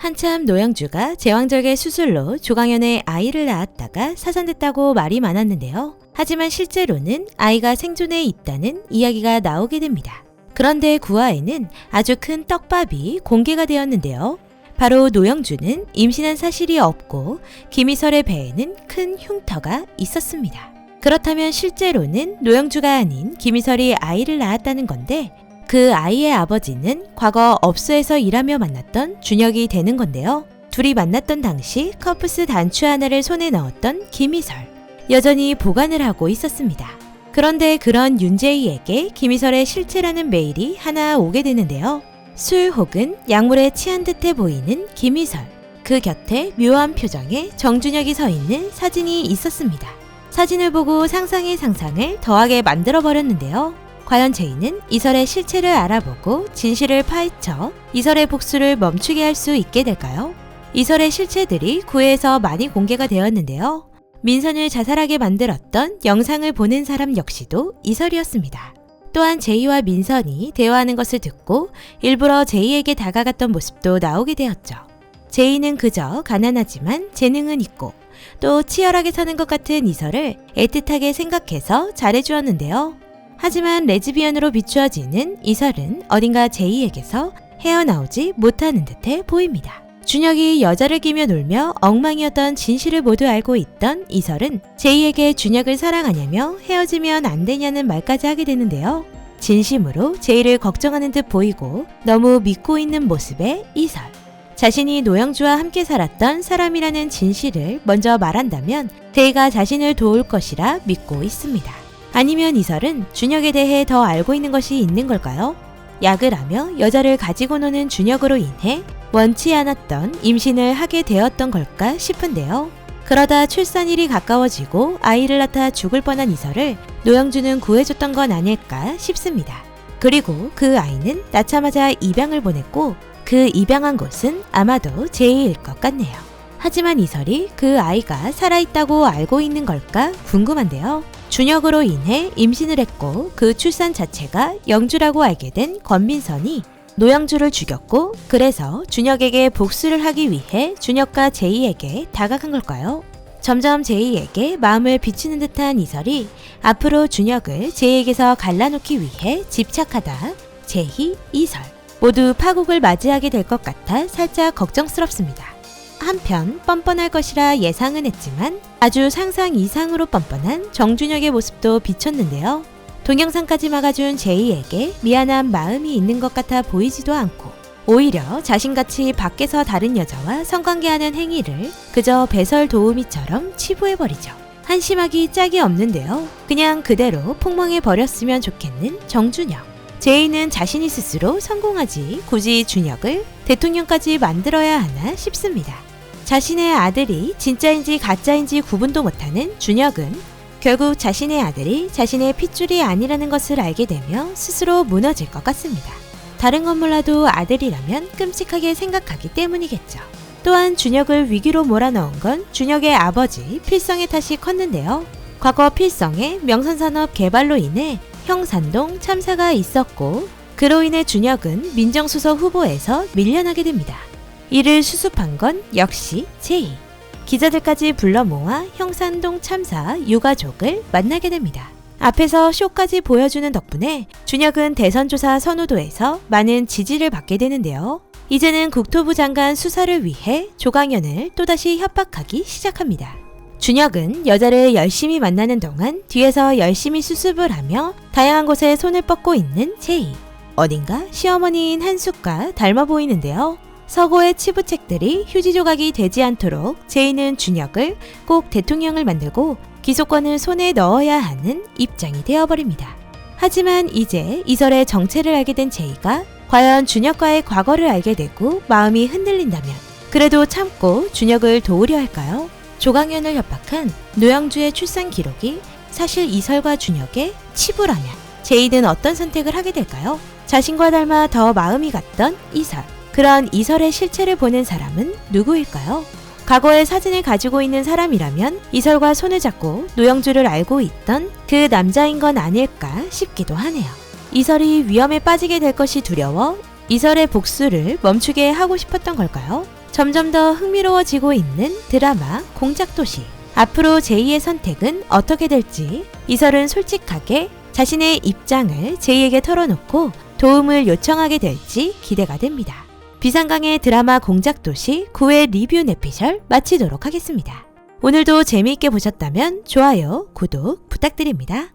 한참 노영주가 제왕절개 수술로 조강현의 아이를 낳았다가 사산됐다고 말이 많았는데요. 하지만 실제로는 아이가 생존해 있다는 이야기가 나오게 됩니다. 그런데 그 아이는 아주 큰 떡밥이 공개가 되었는데요. 바로 노영주는 임신한 사실이 없고 김희설의 배에는 큰 흉터가 있었습니다. 그렇다면 실제로는 노영주가 아닌 김희설이 아이를 낳았다는 건데 그 아이의 아버지는 과거 업소에서 일하며 만났던 준혁이 되는 건데요. 둘이 만났던 당시 커프스 단추 하나를 손에 넣었던 김희설. 여전히 보관을 하고 있었습니다. 그런데 그런 윤재희에게 김희설의 실체라는 메일이 하나 오게 되는데요. 술 혹은 약물에 취한 듯해 보이는 김희설. 그 곁에 묘한 표정의 정준혁이 서 있는 사진이 있었습니다. 사진을 보고 상상의 상상을 더하게 만들어버렸는데요. 과연 제이는 이설의 실체를 알아보고 진실을 파헤쳐 이설의 복수를 멈추게 할 수 있게 될까요? 이설의 실체들이 구회에서 많이 공개가 되었는데요. 민선을 자살하게 만들었던 영상을 보는 사람 역시도 이설이었습니다. 또한 제이와 민선이 대화하는 것을 듣고 일부러 제이에게 다가갔던 모습도 나오게 되었죠. 제이는 그저 가난하지만 재능은 있고 또 치열하게 사는 것 같은 이설을 애틋하게 생각해서 잘해주었는데요. 하지만 레즈비언으로 비추어지는 이설은 어딘가 제이에게서 헤어나오지 못하는 듯해 보입니다. 준혁이 여자를 끼며 놀며 엉망이었던 진실을 모두 알고 있던 이설은 제이에게 준혁을 사랑하냐며 헤어지면 안 되냐는 말까지 하게 되는데요. 진심으로 제이를 걱정하는 듯 보이고 너무 믿고 있는 모습의 이설. 자신이 노영주와 함께 살았던 사람이라는 진실을 먼저 말한다면 제이가 자신을 도울 것이라 믿고 있습니다. 아니면 이설은 준혁에 대해 더 알고 있는 것이 있는 걸까요? 약을 하며 여자를 가지고 노는 준혁으로 인해 원치 않았던 임신을 하게 되었던 걸까 싶은데요. 그러다 출산일이 가까워지고 아이를 낳다 죽을 뻔한 이설을 노영주는 구해줬던 건 아닐까 싶습니다. 그리고 그 아이는 낳자마자 입양을 보냈고 그 입양한 곳은 아마도 제이일 것 같네요. 하지만 이설이 그 아이가 살아있다고 알고 있는 걸까 궁금한데요. 준혁으로 인해 임신을 했고 그 출산 자체가 영주라고 알게 된 권민선이 노영주를 죽였고 그래서 준혁에게 복수를 하기 위해 준혁과 제이에게 다가간 걸까요? 점점 제이에게 마음을 비추는 듯한 이설이 앞으로 준혁을 제이에게서 갈라놓기 위해 집착하다 제이, 이설 모두 파국을 맞이하게 될 것 같아 살짝 걱정스럽습니다. 한편 뻔뻔할 것이라 예상은 했지만 아주 상상 이상으로 뻔뻔한 정준혁의 모습도 비쳤는데요. 동영상까지 막아준 제이에게 미안한 마음이 있는 것 같아 보이지도 않고 오히려 자신같이 밖에서 다른 여자와 성관계하는 행위를 그저 배설 도우미처럼 치부해버리죠. 한심하기 짝이 없는데요. 그냥 그대로 폭망해버렸으면 좋겠는 정준혁. 제이는 자신이 스스로 성공하지 굳이 준혁을 대통령까지 만들어야 하나 싶습니다. 자신의 아들이 진짜인지 가짜인지 구분도 못하는 준혁은 결국 자신의 아들이 자신의 핏줄이 아니라는 것을 알게 되며 스스로 무너질 것 같습니다. 다른 건 몰라도 아들이라면 끔찍하게 생각하기 때문이겠죠. 또한 준혁을 위기로 몰아넣은 건 준혁의 아버지 필성의 탓이 컸는데요. 과거 필성의 명산산업 개발로 인해 형산동 참사가 있었고 그로 인해 준혁은 민정수석 후보에서 밀려나게 됩니다. 이를 수습한 건 역시 제이. 기자들까지 불러 모아 형산동 참사 유가족을 만나게 됩니다. 앞에서 쇼까지 보여주는 덕분에 준혁은 대선조사 선호도에서 많은 지지를 받게 되는데요. 이제는 국토부 장관 수사를 위해 조강현을 또다시 협박하기 시작합니다. 준혁은 여자를 열심히 만나는 동안 뒤에서 열심히 수습을 하며 다양한 곳에 손을 뻗고 있는 제이. 어딘가 시어머니인 한숙과 닮아 보이는데요. 서고의 치부책들이 휴지 조각이 되지 않도록 제이는 준혁을 꼭 대통령을 만들고 기소권을 손에 넣어야 하는 입장이 되어버립니다. 하지만 이제 이설의 정체를 알게 된 제이가 과연 준혁과의 과거를 알게 되고 마음이 흔들린다면 그래도 참고 준혁을 도우려 할까요? 조강현을 협박한 노영주의 출산 기록이 사실 이설과 준혁의 치부라면 제이는 어떤 선택을 하게 될까요? 자신과 닮아 더 마음이 갔던 이설. 그런 이설의 실체를 보는 사람은 누구일까요? 과거의 사진을 가지고 있는 사람이라면 이설과 손을 잡고 노영주를 알고 있던 그 남자인 건 아닐까 싶기도 하네요. 이설이 위험에 빠지게 될 것이 두려워 이설의 복수를 멈추게 하고 싶었던 걸까요? 점점 더 흥미로워지고 있는 드라마 공작도시. 앞으로 제이의 선택은 어떻게 될지 이설은 솔직하게 자신의 입장을 제이에게 털어놓고 도움을 요청하게 될지 기대가 됩니다. 비상강의 드라마 공작도시 9회 리뷰 내피셜 마치도록 하겠습니다. 오늘도 재미있게 보셨다면 좋아요, 구독 부탁드립니다.